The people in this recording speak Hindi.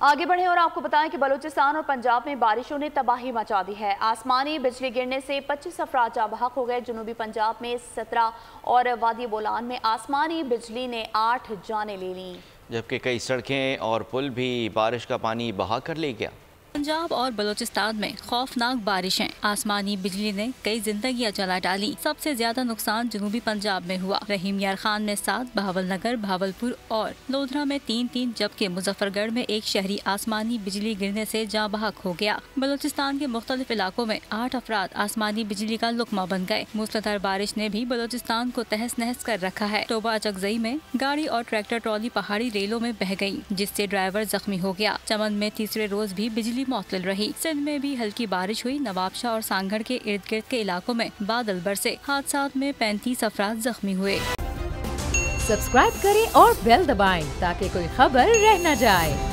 आगे बढ़े और आपको बताएं कि बलूचिस्तान और पंजाब में बारिशों ने तबाही मचा दी है। आसमानी बिजली गिरने से 25 अफराद जाँ बहक हो गए। जनूबी पंजाब में 17 और वादी बोलान में आसमानी बिजली ने 8 जानें ले लीं, जबकि कई सड़कें और पुल भी बारिश का पानी बहा कर ले गया। पंजाब और बलूचिस्तान में खौफनाक बारिशें, आसमानी बिजली ने कई जिंदगियां जला डाली। सबसे ज्यादा नुकसान जनूबी पंजाब में हुआ। रहीम यार खान में 7, बहावलनगर, भावलपुर और लोधरा में 3-3, जबकि मुजफ्फरगढ़ में एक शहरी आसमानी बिजली गिरने से जाँ बहक हो गया। बलूचिस्तान के मुख्तलिफ इलाकों में 8 अफराद आसमानी बिजली का लुकमा बन गए। मूसलाधार बारिश ने भी बलूचिस्तान को तहस नहस कर रखा है। टोबा चकजई में गाड़ी और ट्रैक्टर ट्रॉली पहाड़ी रेलों में बह गयी, जिससे ड्राइवर जख्मी हो गया। चमन में तीसरे रोज भी बिजली मौतल रही। सिंध में भी हल्की बारिश हुई। नवाबशाह और सांगड़ के इर्द गिर्द के इलाकों में बादल बरसे। हादसात में 35 अफराद जख्मी हुए। सब्सक्राइब करें और बेल दबाएं ताकि कोई खबर रह न जाए।